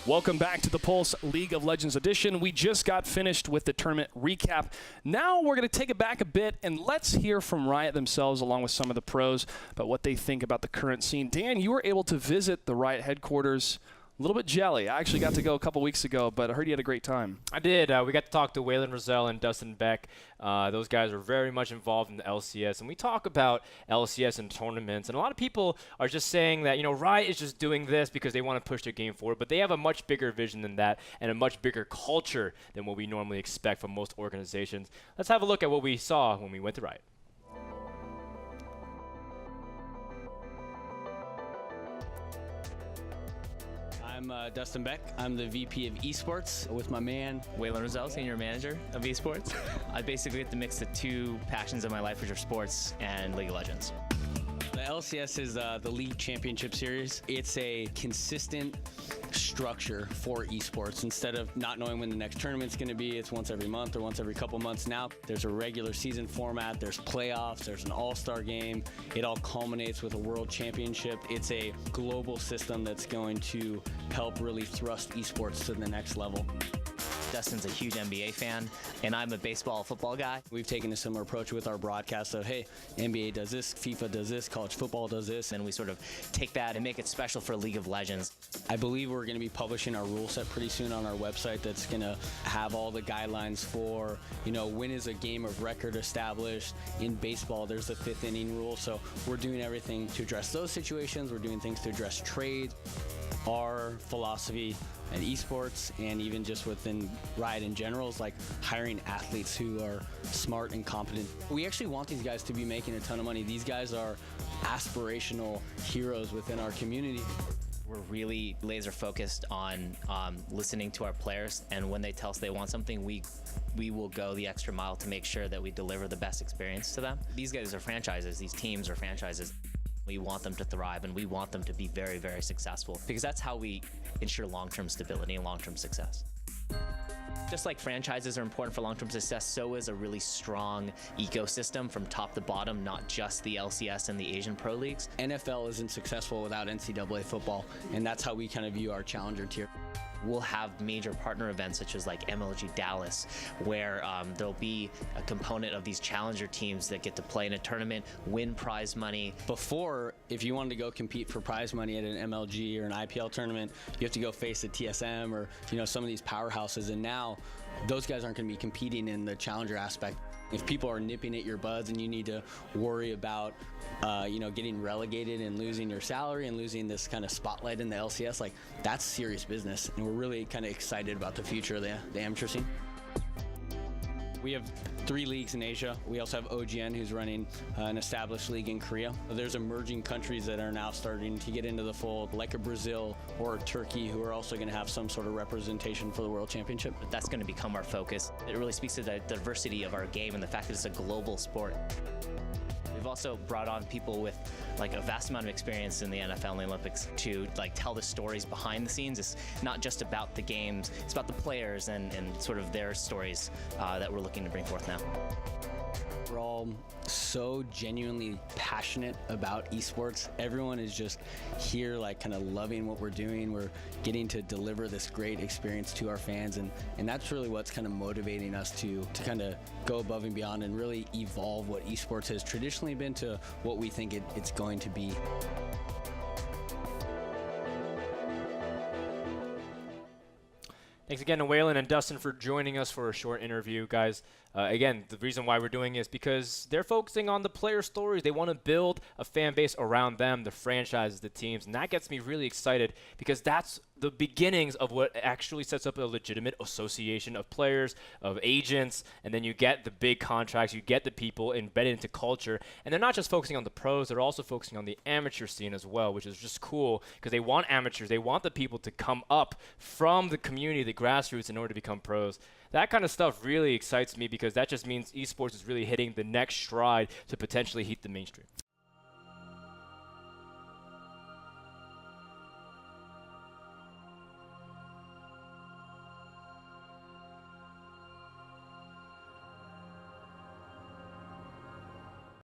Welcome back to the Pulse League of Legends edition. We just got finished with the tournament recap. Now we're going to take it back a bit and let's hear from Riot themselves along with some of the pros about what they think about the current scene. Dan, you were able to visit the Riot headquarters. A little bit jelly. I actually got to go a couple weeks ago, but I heard you had a great time. I did. We got to talk to Waylon Roselle and Dustin Beck. Those guys are very much involved in the LCS, and we talk about LCS and tournaments. And a lot of people are just saying that, you know, Riot is just doing this because they want to push their game forward, but they have a much bigger vision than that and a much bigger culture than what we normally expect from most organizations. Let's have a look at what we saw when we went to Riot. I'm Dustin Beck. I'm the VP of eSports with my man Waylon Roselle, Senior Manager of eSports. I basically get to mix the two passions of my life, which are sports and League of Legends. The LCS is the League Championship Series. It's a consistent structure for esports. Instead of not knowing when the next tournament's going to be, it's once every month or once every couple months. Now there's a regular season format, there's playoffs, there's an all-star game. It all culminates with a world championship. It's a global system that's going to help really thrust esports to the next level. Dustin's a huge NBA fan, and I'm a baseball, football guy. We've taken a similar approach with our broadcast of, hey, NBA does this, FIFA does this, college football does this. And we sort of take that and make it special for League of Legends. I believe we're going to be publishing our rule set pretty soon on our website that's going to have all the guidelines for, you know, when is a game of record established. In baseball, there's the 5th inning rule. So we're doing everything to address those situations. We're doing things to address trade. Our philosophy at esports and even just within Riot in general is like hiring athletes who are smart and competent. We actually want these guys to be making a ton of money. These guys are aspirational heroes within our community. We're really laser focused on listening to our players, and when they tell us they want something, we will go the extra mile to make sure that we deliver the best experience to them. These guys are franchises, these teams are franchises. We want them to thrive, and we want them to be very, very successful, because that's how we ensure long-term stability and long-term success. Just like franchises are important for long-term success, so is a really strong ecosystem from top to bottom, not just the LCS and the Asian Pro Leagues. NFL isn't successful without NCAA football, and that's how we kind of view our challenger tier. We'll have major partner events such as like MLG Dallas, where there'll be a component of these challenger teams that get to play in a tournament, win prize money. Before, if you wanted to go compete for prize money at an MLG or an IPL tournament, you have to go face a TSM or, you know, some of these powerhouses, and now those guys aren't going to be competing in the challenger aspect. If people are nipping at your buds and you need to worry about, you know, getting relegated and losing your salary and losing this kind of spotlight in the LCS, like, that's serious business. And we're really kind of excited about the future of the amateur scene. We have 3 leagues in Asia. We also have OGN, who's running an established league in Korea. There's emerging countries that are now starting to get into the fold, like a Brazil or a Turkey, who are also going to have some sort of representation for the World Championship. That's going to become our focus. It really speaks to the diversity of our game and the fact that it's a global sport. We've also brought on people with like a vast amount of experience in the NFL and the Olympics to like tell the stories behind the scenes. It's not just about the games, it's about the players and sort of their stories that we're looking to bring forth now. We're all so genuinely passionate about esports. Everyone is just here like kind of loving what we're doing. We're getting to deliver this great experience to our fans, and that's really what's kind of motivating us to kind of go above and beyond and really evolve what esports has traditionally been to what we think it's going to be. Thanks again to Waylon and Dustin for joining us for a short interview, guys. Again, the reason why we're doing it is because they're focusing on the player stories. They want to build a fan base around them, the franchises, the teams, and that gets me really excited because that's the beginnings of what actually sets up a legitimate association of players, of agents, and then you get the big contracts, you get the people embedded into culture, and they're not just focusing on the pros, they're also focusing on the amateur scene as well, which is just cool because they want amateurs, they want the people to come up from the community, the grassroots, in order to become pros. That kind of stuff really excites me because that just means esports is really hitting the next stride to potentially hit the mainstream.